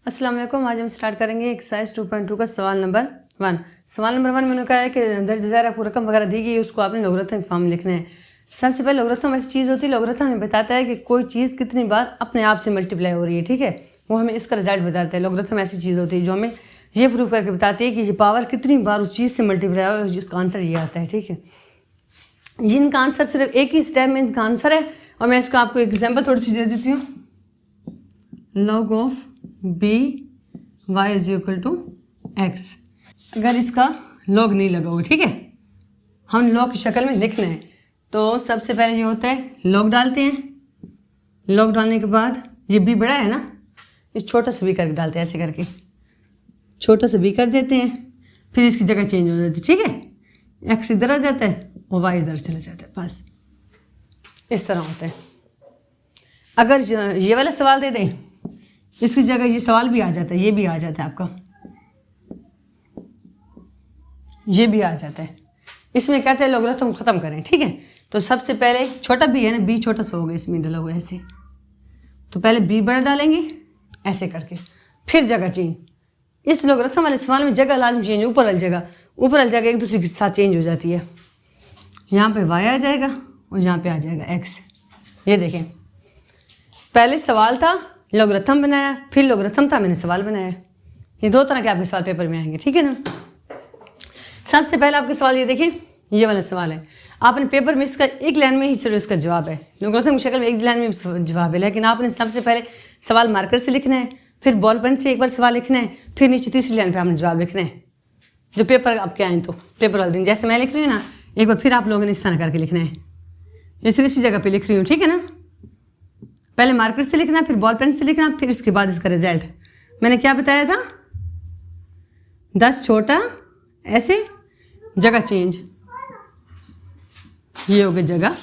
अस्सलाम वालेकुम। आज हम स्टार्ट करेंगे एक्सरसाइज 2.2 का सवाल नंबर 1। सवाल नंबर 1 मैंने कहा है कि दर्ज ज़ाहिर आपको रकम वगैरह दी गई है, उसको आपने लोगरिथम फॉर्म में लिखना है। सबसे पहले लोगरिथम ऐसी चीज़ होती है, लोगरिथम हमें बताता है कि कोई चीज़ कितनी बार अपने आप से मल्टीप्लाई हो रही है, ठीक है। वो हमें इसका रिजल्ट बताता है। लोगरिथम ऐसी चीज़ होती है जो हमें ये प्रूव करके बताती है कि ये पावर कितनी बार उस चीज़ से मल्टीप्लाई हो, उसका आंसर ये आता है, ठीक है। जिनका आंसर सिर्फ एक ही स्टेप में इनका आंसर है, और मैं इसका आपको एग्जाम्पल थोड़ी सी दे देती हूँ। log of B y is equal to X. अगर इसका लॉग नहीं लगा होगा, ठीक है, हम लॉग की शक्ल में लिखना है तो सबसे पहले ये होता है लॉग डालते हैं। लॉग डालने के बाद ये b बड़ा है ना, इस छोटा सा b करके डालते हैं, ऐसे करके छोटा सा b कर देते हैं। फिर इसकी जगह चेंज हो जाती है, ठीक है। x इधर आ जाता है और y इधर चला जाता है, बस इस तरह होता है। अगर ये वाला सवाल दे दें, इसकी जगह ये सवाल भी आ जाता है, ये भी आ जाता है, आपका ये भी आ जाता है। इसमें कहते हैं लोगरिथम ख़त्म करें, ठीक है। तो सबसे पहले छोटा b है ना, b छोटा सा होगा इसमें डला हुआ ऐसे, तो पहले b बड़ा डालेंगे ऐसे करके, फिर जगह चेंज। इस लोगरिथम वाले सवाल में जगह लाजम चेंज, ऊपर वाली जगह एक दूसरे के साथ चेंज हो जाती है। यहाँ पे y आ जाएगा और यहाँ पे आ जाएगा x। ये देखें, पहले सवाल था, लोगरिथम बनाया, फिर लोगरिथम था, मैंने सवाल बनाया। ये दो तरह के आपके सवाल पेपर में आएंगे, ठीक है ना। सबसे पहले आपके सवाल ये देखिए, ये वाला सवाल है, आपने पेपर में इसका एक लाइन में ही सिर्फ इसका जवाब है, लोगरिथम की शक्ल में एक लाइन में जवाब है, लेकिन आपने सबसे पहले सवाल मार्कर से लिखना है, फिर बॉल पेन से एक बार सवाल लिखना है, फिर नीचे तीसरी लाइन पर आपने जवाब लिखना है। जो पेपर आपके आए तो पेपर वाले दिन जैसे मैं लिख रही हूँ ना, एक बार फिर आप लोगों ने इस तरह करके लिखना है। इस तीसरी जगह पर लिख रही हूँ, ठीक है ना। पहले मार्कर से लिखना, फिर बॉल पेन से लिखना, फिर इसके बाद इसका रिजल्ट। मैंने क्या बताया था, 10 छोटा ऐसे, जगह चेंज, ये हो गया जगह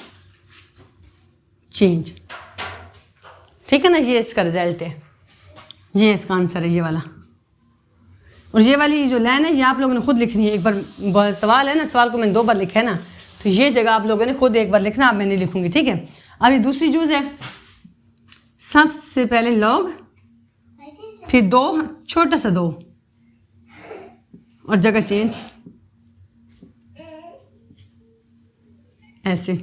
चेंज, ठीक है ना। ये इसका रिजल्ट है, ये इसका आंसर है, ये वाला। और ये वाली जो लाइन है ये आप लोगों ने खुद लिखनी है। एक बार सवाल है ना, सवाल को मैंने 2 बार लिखा है ना, तो ये जगह आप लोगों ने खुद एक बार लिखना, अब मैं नहीं लिखूंगी, ठीक है। अब ये दूसरी जूज है, सबसे पहले लॉग, फिर 2 छोटा सा 2 और जगह चेंज ऐसे।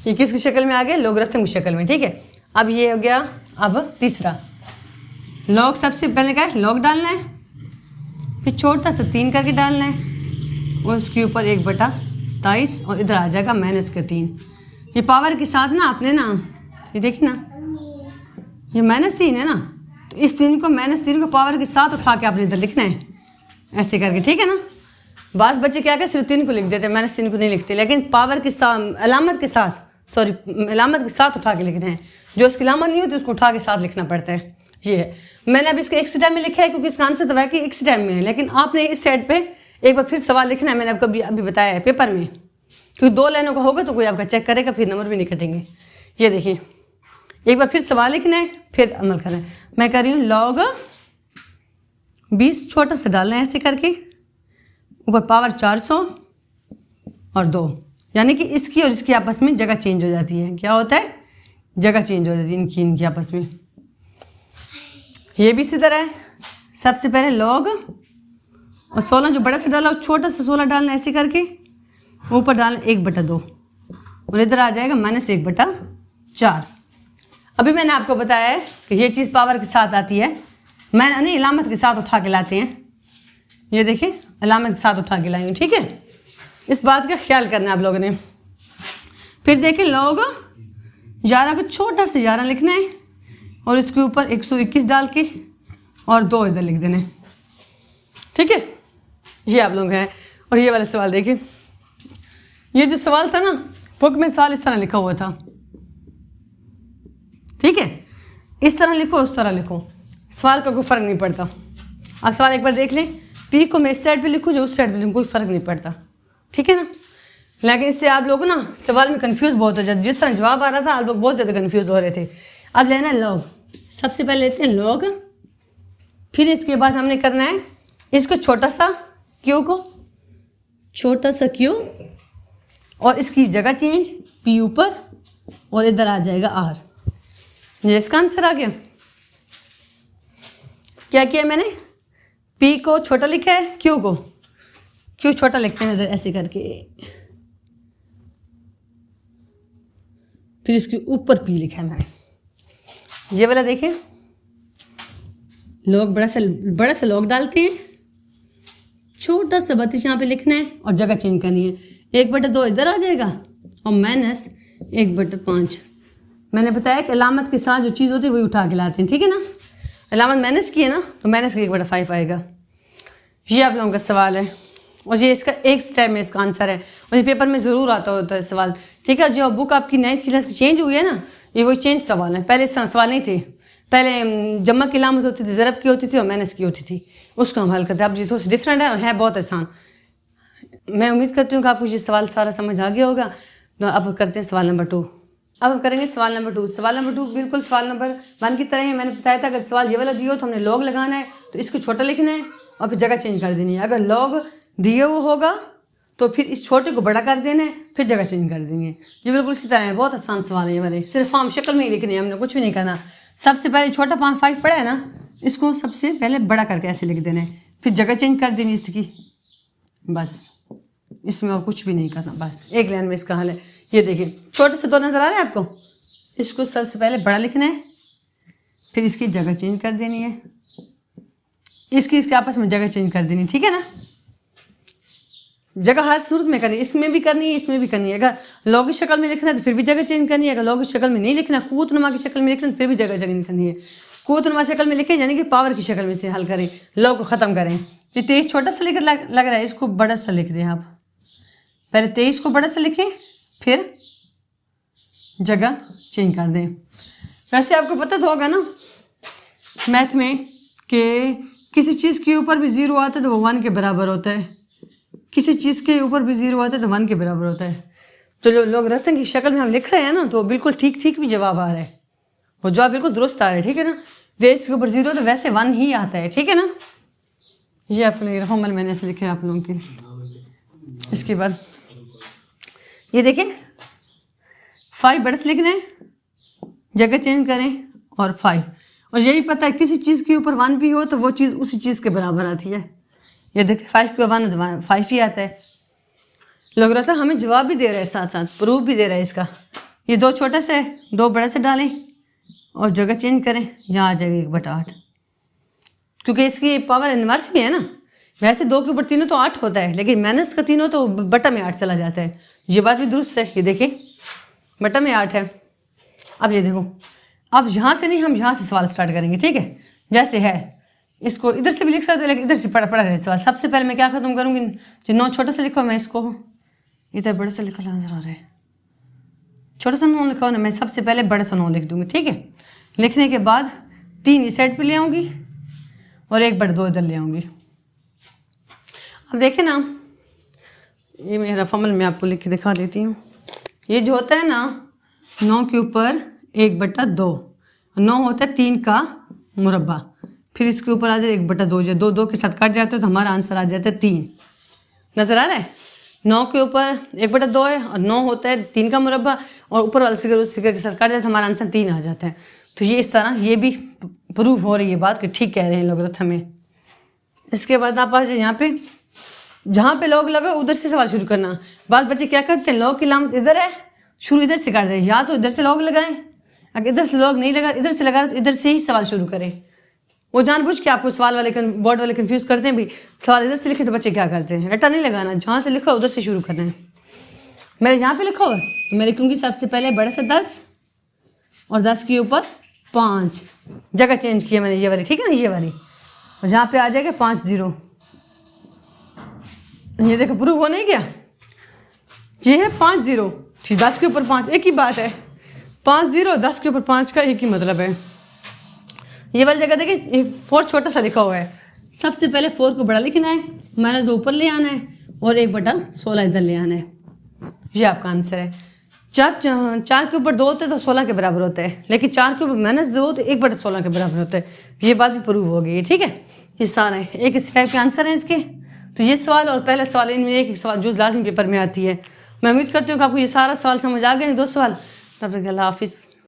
ये किसकी शक्ल में आ गया, लोगरिथम की शक्ल में, ठीक है। अब ये हो गया। अब तीसरा लॉग, सबसे पहले क्या है, लॉग डालना है, फिर छोटा सा 3 करके डालना है और उसके ऊपर 1/27 और इधर आ जाएगा -3। ये पावर के साथ ना आपने ना, ये देखिए ना, ये -3 है ना, तो इस 3 को -3 को पावर के साथ उठा के आपने इधर लिखना है ऐसे करके, ठीक है ना। बास बच्चे क्या कहते, सिर्फ 3 को लिख देते हैं, -3 को नहीं लिखते, लेकिन पावर के साथ, अलामत के साथ, अलामत के साथ उठा के लिखना है। जो उसकी अलामत नहीं होती उसको उठा के साथ लिखना पड़ता है। ये है, मैंने अब इसका एक स्टेप में लिखा है क्योंकि इसका आंसर तो है कि एक स्टेप में है, लेकिन आपने इस साइड पे एक बार फिर सवाल लिखना है। मैंने आपको अभी बताया है पेपर में, क्योंकि 2 लाइनों का होगा तो कोई आपका चेक करेगा, फिर नंबर भी नहीं कटेंगे। ये देखिए, एक बार फिर सवाल लिखना है, फिर अमल करना है। मैं कर रही हूँ लॉग 20 छोटा सा डालना है ऐसे करके, ऊपर पावर 400 और 2, यानी कि इसकी और इसकी आपस में जगह चेंज हो जाती है। क्या होता है, जगह चेंज हो जाती है इनकी आपस में। ये भी इसी तरह है, सबसे पहले लॉग और 16 जो बड़ा सा डाला और छोटा सा 16 डालना ऐसे करके, ऊपर डालना 1/2 और इधर आ जाएगा -1/4। अभी मैंने आपको बताया है कि ये चीज़ पावर के साथ आती है, मैंने नहीं अलामत के साथ उठा के लाते हैं। ये देखिए, अलामत के साथ उठा के लाई हूँ, ठीक है। इस बात का ख्याल करना है आप लोगों ने। फिर देखें, लॉग 11 को छोटा से 11 लिखना है और इसके ऊपर 121 डाल के और 2 इधर लिख देने, ठीक है। ये आप लोग हैं। और ये वाला सवाल देखिए, ये जो सवाल था ना, बुक में सवाल इस तरह लिखा हुआ था, ठीक है। इस तरह लिखो, उस तरह लिखो, सवाल का कोई फ़र्क नहीं पड़ता। आप सवाल एक बार देख लें, पी को मैं इस साइड पे लिखूँ, जो उस साइड पे लिखूँ, कोई फ़र्क नहीं पड़ता, ठीक है ना। लेकिन इससे आप लोग ना सवाल में कंफ्यूज बहुत हो जाते, जिस तरह जवाब आ रहा था आप लोग बहुत ज़्यादा कंफ्यूज हो रहे थे। अब लेना है लॉग, सबसे पहले लेते हैं लॉग, फिर इसके बाद हमने करना है इसको छोटा सा क्यू को, छोटा सा क्यू और इसकी जगह चेंज, पी ऊपर और इधर आ जाएगा आर। ये इसका आंसर आ गया। क्या किया मैंने, पी को छोटा लिखा है, क्यू को क्यू छोटा लिखते हैं ऐसे करके, फिर इसके ऊपर पी लिखा है मैंने। ये वाला देखें, लोग बड़ा सा लॉग डालते हैं, छोटा सा 32 यहाँ पे लिखना है और जगह चेंज करनी है। 1/2 इधर आ जाएगा और माइनस 1/5। मैंने बताया कि अलामत के साथ जो चीज़ होती है वही उठा के लाते हैं, ठीक है ना। अलामत माइनस की है ना, तो माइनस का 1/5 आएगा। ये आप लोगों का सवाल है और ये इसका एक स्टेप में इसका आंसर है और ये पेपर में ज़रूर आता होता है सवाल, ठीक है। जो बुक आपकी 9th क्लास की चेंज हुई है ना, ये वही चेंज सवाल है। पहले इस तरह सवाल नहीं थे, पहले जमा की अलामत होती थी, ज़रब की होती थी और माइनस की होती थी, उसको हम हल करते हैं। अब ये थोड़ा सा डिफरेंट है और है बहुत आसान। मैं उम्मीद करती हूँ कि आपको ये सवाल सारा समझ आ गया होगा। तो अब करते हैं सवाल नंबर 2। अब हम करेंगे सवाल नंबर 2। सवाल नंबर 2 बिल्कुल सवाल नंबर 1 की तरह है। मैंने बताया था अगर सवाल ये वाला दिया हो तो हमने लॉग लगाना है, तो इसको छोटा लिखना है और फिर जगह चेंज कर देनी है। अगर लॉग दिए हुआ होगा तो फिर इस छोटे को बड़ा कर देना है, फिर जगह चेंज कर देंगे। ये बिल्कुल इसी तरह है, बहुत आसान सवाल है ये वाले। सिर्फ फॉर्म शक्ल में ही लिखनी है, हमने कुछ भी नहीं करना। सबसे पहले छोटा 5 पड़ा है ना, इसको सबसे पहले बड़ा करके ऐसे लिख देना है, फिर जगह चेंज कर देनी इसकी, बस इसमें और कुछ भी नहीं करना, बस एक लाइन में इसका हल है। ये देखिए छोटे से 2 नज़र आ रहे हैं आपको, इसको सबसे पहले बड़ा लिखना है, फिर इसकी जगह चेंज कर देनी है, इसके आपस में जगह चेंज कर देनी, ठीक है ना। जगह हर सूरत में करनी है, इसमें भी करनी है, इसमें भी करनी है। अगर लॉग की शक्ल में लिखना है तो फिर भी जगह चेंज करनी है, अगर लॉग की शक्ल में नहीं लिखना, कूतनुमा की शक्ल में लिखना है तो फिर भी जगह चेंज करनी है। कूतनुमा शक्ल में लिखें यानी कि पावर की शक्ल में से हल करें, लॉग को ख़त्म करें। ये 23 छोटा सा लग रहा है, इसको बड़ा सा लिख दें आप। पहले 23 को बड़ा सा लिखें, फिर जगह चेंज कर दें। वैसे आपको पता तो होगा ना मैथ में कि किसी चीज़ के ऊपर भी 0 आता है तो वो 1 के बराबर होता है, किसी चीज़ के ऊपर भी 0 आता है तो 1 के बराबर होता है। तो जो लोग रतन की शक्ल में हम लिख रहे हैं ना, तो बिल्कुल ठीक भी जवाब आ रहा है, वो जवाब बिल्कुल दुरुस्त आ रहा है, ठीक है ना। रेस के ऊपर 0 तो वैसे 1 ही आता है, ठीक है ना। ये आप लोग फॉर्मल मैंने ऐसे लिखे आप लोगों के। इसके बाद ये देखें 5 बड़ा से लिखना है, जगह चेंज करें और 5, और यही पता है किसी चीज़ के ऊपर 1 भी हो तो वो चीज़ उसी चीज़ के बराबर आती है। ये देखिए 5 पे 1 5 ही आता है। लग रहा था हमें जवाब भी दे रहा है, साथ साथ प्रूफ भी दे रहा है इसका। ये 2 छोटा सा है, 2 बड़ा से डालें और जगह चेंज करें, यहाँ आ जाएगा 1/8, क्योंकि इसकी पावर इनवर्स भी है ना। वैसे 2 के ऊपर 3 तो 8 होता है, लेकिन माइनस का 3 हो तो बटा में 8 चला जाता है। ये बात भी दुरुस्त है। ये देखें बटा में 8 है। अब ये देखो, अब यहाँ से नहीं, हम यहाँ से सवाल स्टार्ट करेंगे, ठीक है। जैसे है इसको इधर से भी लिख सकते हैं, लेकिन इधर से पढ़ा रहे सवाल। सबसे पहले मैं क्या खत्म करूँगी, जो 9 छोटा सा लिखो मैं इसको इधर बड़ा सा लिखा नजर आ रहा है, छोटा सा 9 लिखा हो ना, मैं सबसे पहले बड़ा सा 9 लिख दूँगी, ठीक है। लिखने के बाद 3 इस साइड पे ले आऊँगी और 1/2 इधर ले आऊँगी। अब देखें ना, ये मेरा फॉर्मल में आपको लिख के दिखा देती हूँ। ये जो होता है ना 9 के ऊपर 1/2, 9 होता है 3 का मुरब्बा, फिर इसके ऊपर आ जाए 1/2, जो 2 के साथ कट जाता है तो हमारा आंसर आ जाता है 3। नज़र आ रहा है, 9 के ऊपर 1/2 है और 9 होता है 3 का मुरब्बा, और ऊपर वाले सिगर उस सिगर के साथ कट जाता है तो हमारा आंसर 3 आ जाता है। तो ये इस तरह ये भी प्रूफ हो रही है बात कि ठीक कह रहे हैं लोग हमें। इसके बाद आप आ जाए यहाँ पे, जहाँ पे लॉग लगा उधर से सवाल शुरू करना। बाद बच्चे क्या करते हैं, लॉग की लामत इधर है, शुरू इधर से कर दें, या तो इधर से लॉग लगाएं, अगर इधर से लॉग नहीं लगा इधर से लगा तो इधर से ही सवाल शुरू करें। वो जानबूझ के आपको सवाल वाले बोर्ड वाले कंफ्यूज करते हैं भी, सवाल इधर से लिखे तो बच्चे क्या करते हैं, रट्टा नहीं लगाना, जहाँ से लिखा उधर से शुरू करना है। मेरे जहाँ पे लिखा हुआ तो मैं लिखूँगी सबसे पहले बड़ा सा 10 और 10 के ऊपर 5, जगह चेंज किया मैंने ये वाली, ठीक है ना, ये वाली, और जहाँ पे आ जाएगा 5 0। ये देखो प्रूफ हो नहीं गया, ये है 5 0, ठीक, 10 के ऊपर 5 एक ही बात है, 5 0 10 के ऊपर 5 का एक ही मतलब है। ये वाली जगह देखिए 4 छोटा सा लिखा हुआ है, सबसे पहले 4 को बड़ा लिखना है, -2 ऊपर ले आना है और 1/16 इधर ले आना है। ये आपका आंसर है। जब 4 के ऊपर 2 होते हैं तो 16 के बराबर होता है, लेकिन 4 के ऊपर -2 तो 1/16 के बराबर होता है। ये बात भी प्रूव हो गई है, ठीक है। ये सारे एक इस टाइप के आंसर हैं इसके। तो ये सवाल और पहला सवाल, इनमें एक सवाल जो लाजिम पेपर में आती है। मैं उम्मीद करती हूँ कि आपको ये सारा सवाल समझ आ गए, 2 सवाल। तब तक अल्लाह हाफिज़।